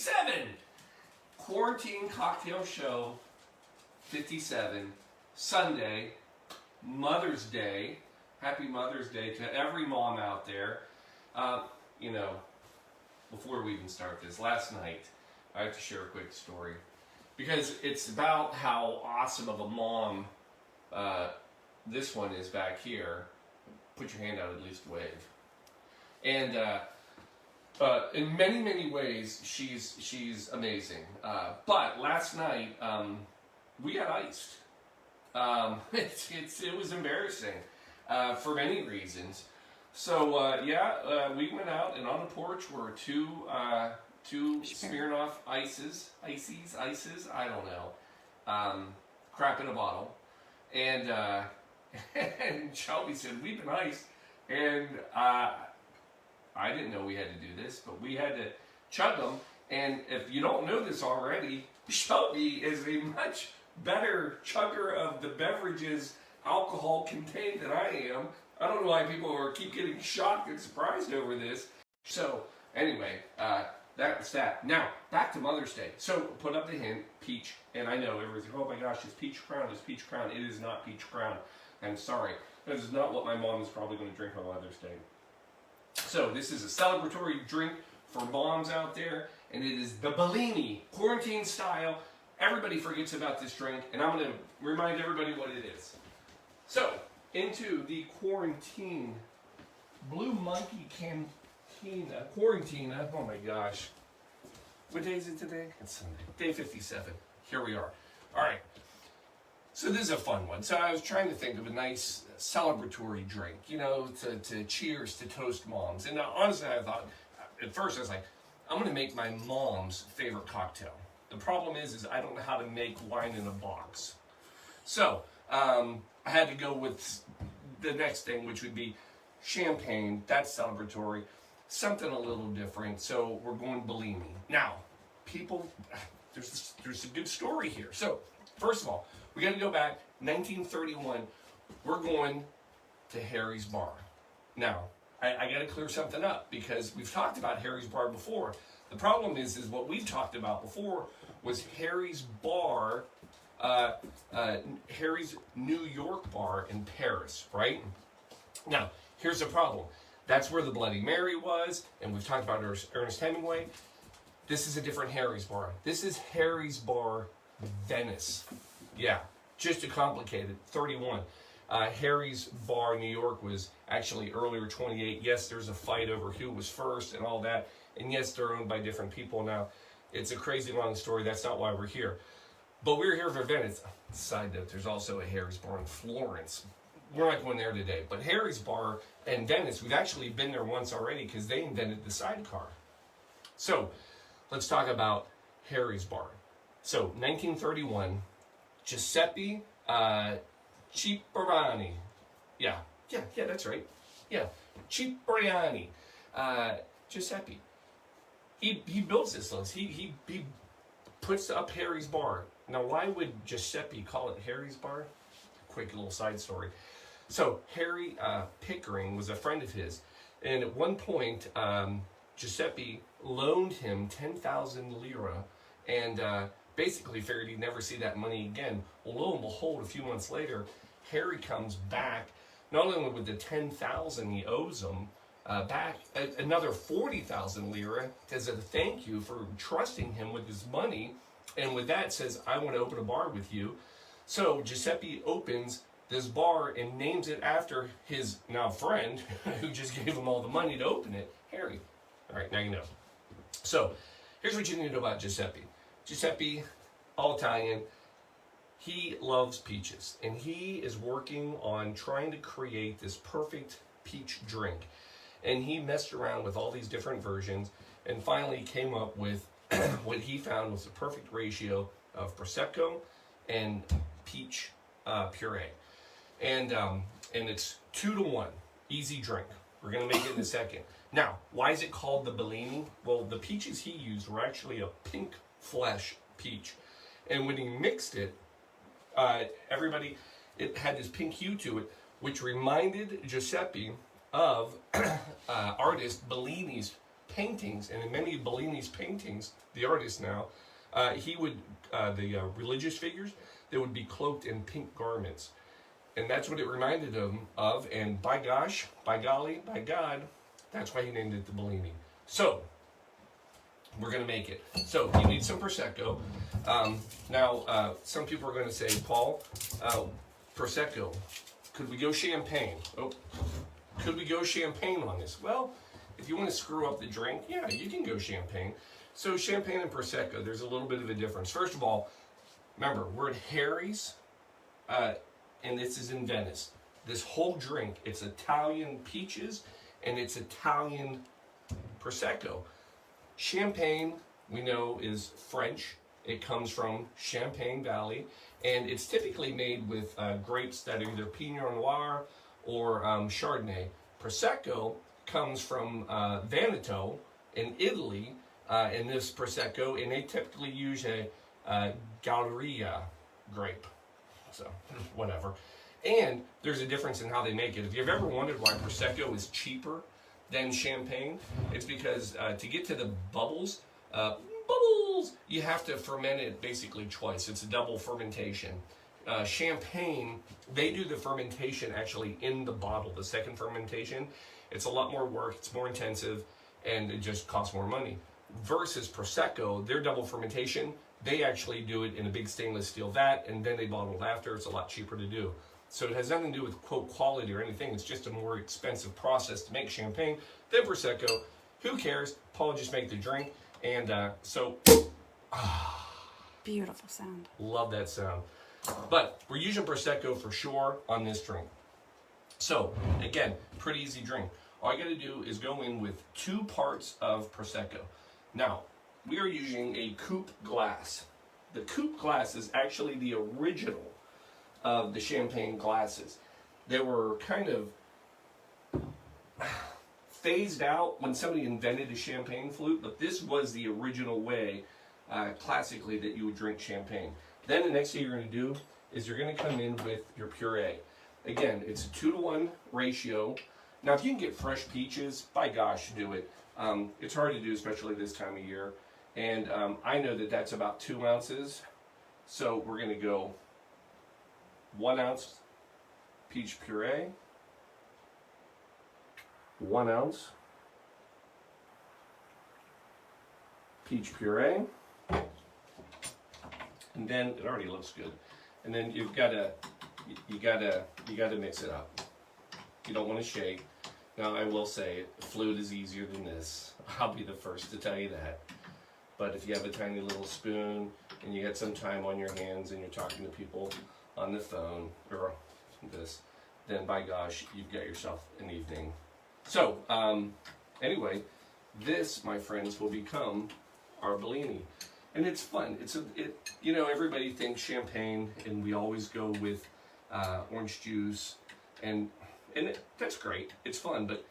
57. Quarantine Cocktail Show 57. Sunday, Mother's Day. Happy Mother's Day to every mom out there. You know, before we even start this, last night, I have to share a quick story. Because it's about how awesome of a mom this one is back here. Put your hand out, at least wave. And in many, many ways, she's amazing. But last night, we got iced. It was embarrassing for many reasons. So we went out, and on the porch were two Smirnoff ices, I don't know, crap in a bottle, and and Shelby said, we've been iced, and I didn't know we had to do this, but we had to chug them. And if you don't know this already, Shelby is a much better chugger of the beverages alcohol contained than I am. I don't know why people keep getting shocked and surprised over this. So anyway, that's that. Now back to Mother's Day. So put up the hint, peach, and I know everyone's like, oh my gosh, it's peach crown. It's peach crown. It is not peach crown. I'm sorry. That is not what my mom is probably going to drink on Mother's Day. So this is a celebratory drink for moms out there, and it is the Bellini, quarantine style. Everybody forgets about this drink, and I'm going to remind everybody what it is. So, into the Quarantine Blue Monkey Cantina. Quarantina, oh my gosh. What day is it today? It's Sunday. Day 57. Here we are. All right. So this is a fun one. So I was trying to think of a nice celebratory drink, you know, to cheers, to toast moms. And honestly, I thought, at first I was like, I'm going to make my mom's favorite cocktail. The problem is I don't know how to make wine in a box. So I had to go with the next thing, which would be champagne. That's celebratory. Something a little different. So we're going Bellini. Now, people, there's a good story here. So first of all, we got to go back 1931. We're going to Harry's Bar. Now, I got to clear something up because we've talked about Harry's Bar before. The problem is what we've talked about before was Harry's Bar, Harry's New York Bar in Paris, right? Now, here's the problem. That's where the Bloody Mary was, and we've talked about Ernest Hemingway. This is a different Harry's Bar. This is Harry's Bar, Venice. Yeah, just to complicate it, 31. Harry's Bar, New York was actually earlier, 28. Yes, there's a fight over who was first and all that. And yes, they're owned by different people now. It's a crazy long story. That's not why we're here. But we're here for Venice. Side note, there's also a Harry's Bar in Florence. We're not going there today. But Harry's Bar and Venice, we've actually been there once already because they invented the sidecar. So let's talk about Harry's Bar. So 1931, Giuseppe Cipriani. Yeah, that's right. Yeah, Cipriani. Giuseppe. He builds this list. He puts up Harry's Bar. Now, why would Giuseppe call it Harry's Bar? Quick little side story. So, Harry Pickering was a friend of his, and at one point, Giuseppe loaned him 10,000 lira, and basically figured he'd never see that money again. Well, lo and behold, a few months later, Harry comes back, not only with the 10,000 he owes him, back another 40,000 lira as a thank you for trusting him with his money, and with that says, I want to open a bar with you. So Giuseppe opens this bar and names it after his now friend who just gave him all the money to open it, Harry. All right, now you know. So here's what you need to know about Giuseppe. Giuseppe, all Italian, he loves peaches, and he is working on trying to create this perfect peach drink. And he messed around with all these different versions and finally came up with what he found was the perfect ratio of Prosecco and peach puree. And it's 2-to-1, easy drink. We're going to make it in a second. Now, why is it called the Bellini? Well, the peaches he used were actually a pink flesh peach. And when he mixed it, it had this pink hue to it, which reminded Giuseppe of artist Bellini's paintings, and in many of Bellini's paintings, the artist now, he would, the religious figures, they would be cloaked in pink garments. And that's what it reminded him of, and by gosh, by golly, by God, that's why he named it the Bellini. So, we're going to make it. So, you need some Prosecco. Now, some people are going to say, Paul, Prosecco, could we go champagne? Oh, could we go champagne on this? Well, if you want to screw up the drink, yeah, you can go champagne. So, champagne and Prosecco, there's a little bit of a difference. First of all, remember, we're at Harry's, and this is in Venice. This whole drink, it's Italian peaches, and it's Italian Prosecco. Champagne, we know, is French. It comes from Champagne Valley, and it's typically made with grapes that are either Pinot Noir or Chardonnay. Prosecco comes from Veneto in Italy, and this Prosecco, and they typically use a Galleria grape. So, whatever. And there's a difference in how they make it. If you've ever wondered why Prosecco is cheaper than champagne, it's because to get to the bubbles, you have to ferment it basically twice. It's a double fermentation. Champagne, they do the fermentation actually in the bottle, the second fermentation. It's a lot more work, it's more intensive, and it just costs more money. Versus Prosecco, their double fermentation, they actually do it in a big stainless steel vat, and then they bottle it after. It's a lot cheaper to do. So it has nothing to do with, quote, quality or anything. It's just a more expensive process to make champagne than Prosecco. Who cares? Paul just make the drink. And beautiful sound. Love that sound. But we're using Prosecco for sure on this drink. So, again, pretty easy drink. All you got to do is go in with 2 parts of Prosecco. Now, we are using a coupe glass. The coupe glass is actually the original of the champagne glasses. They were kind of phased out when somebody invented a champagne flute, but this was the original way, classically, that you would drink champagne. Then the next thing you're going to do is you're going to come in with your puree. Again, it's a 2-to-1 ratio. Now, if you can get fresh peaches, by gosh, do it. It's hard to do, especially this time of year. And I know that that's about 2 ounces. So we're going to go 1 ounce peach puree, 1 ounce peach puree, and then it already looks good. And then you gotta mix it up. You don't want to shake. Now I will say, flute is easier than this. I'll be the first to tell you that. But if you have a tiny little spoon and you got some time on your hands and you're talking to people on the phone or this, then by gosh, you've got yourself an evening. So, anyway, this, my friends, will become our Bellini. And it's fun. Everybody thinks champagne, and we always go with orange juice, and that's great. It's fun, but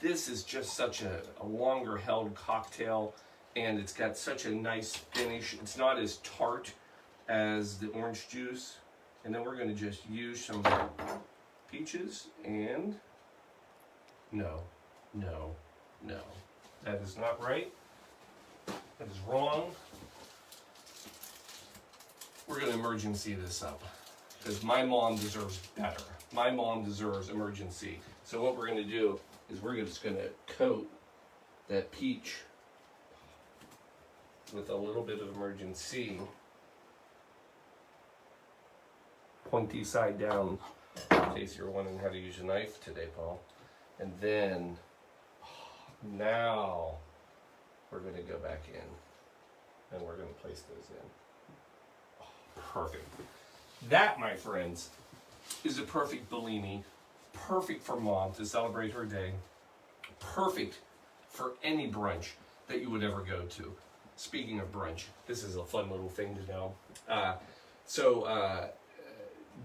this is just such a longer held cocktail, and it's got such a nice finish. It's not as tart as the orange juice. And then we're going to just use some peaches, and no. That is not right. That is wrong. We're going to emergency this up, because my mom deserves better. My mom deserves emergency. So what we're going to do is we're just going to coat that peach with a little bit of emergency. Pointy side down, in case you're wondering how to use a knife today, Paul. And then, now, we're going to go back in, and we're going to place those in. Perfect. That, my friends, is a perfect Bellini. Perfect for Mom to celebrate her day. Perfect for any brunch that you would ever go to. Speaking of brunch, this is a fun little thing to know.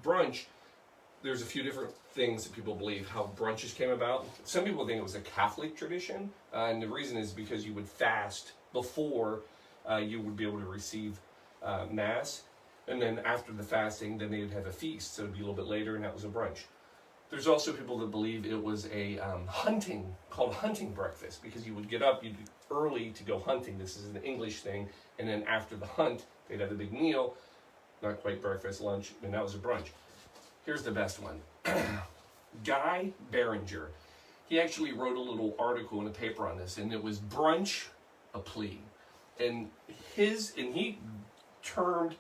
Brunch, there's a few different things that people believe how brunches came about. Some people think it was a Catholic tradition, and the reason is because you would fast before you would be able to receive Mass, and then after the fasting, then they would have a feast, so it would be a little bit later, and that was a brunch. There's also people that believe it was a called hunting breakfast, because you would get up, you'd be early to go hunting. This is an English thing. And then after the hunt, they'd have a big meal, not quite breakfast, lunch, and that was a brunch. Here's the best one. Guy Barringer. He actually wrote a little article in a paper on this, and it was Brunch, a Plea. And he termed,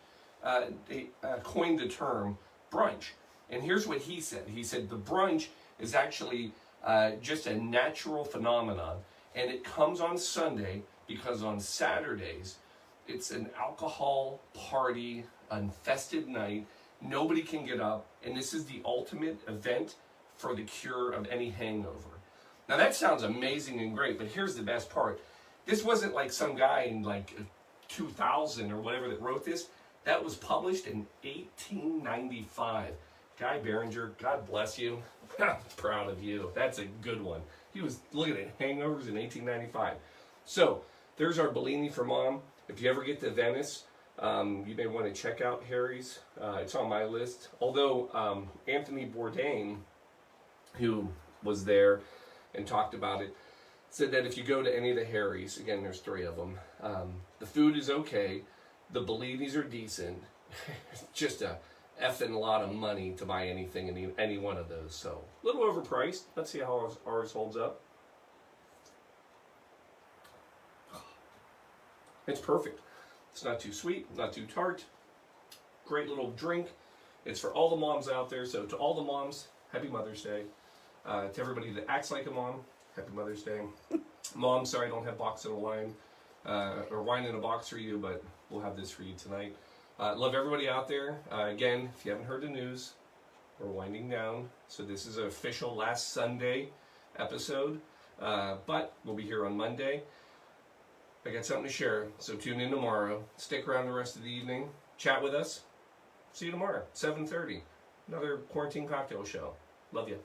coined the term brunch. And here's what he said. He said the brunch is actually just a natural phenomenon, and it comes on Sunday because on Saturdays it's an alcohol party, infested night. Nobody can get up, and this is the ultimate event for the cure of any hangover. Now that sounds amazing and great, but here's the best part. This wasn't like some guy in like 2000 or whatever that wrote this. That was published in 1895. Guy Barringer, God bless you. I'm proud of you. That's a good one. He was looking at hangovers in 1895. So there's our Bellini for Mom. If you ever get to Venice, you may want to check out Harry's. It's on my list. Although Anthony Bourdain, who was there and talked about it, said that if you go to any of the Harry's, again, there's 3 of them, the food is okay, the Bellinis are decent, just a effing lot of money to buy anything in any one of those. So, a little overpriced. Let's see how ours holds up. It's perfect. It's not too sweet, not too tart. Great little drink. It's for all the moms out there. So to all the moms, happy Mother's Day. To everybody that acts like a mom, happy Mother's Day. Mom, sorry I don't have box in a line or wine in a box for you, but we'll have this for you tonight. Love everybody out there. Again, if you haven't heard the news, we're winding down. So this is an official last Sunday episode, but we'll be here on Monday. I got something to share, so tune in tomorrow. Stick around the rest of the evening. Chat with us. See you tomorrow, 7:30. Another quarantine cocktail show. Love you.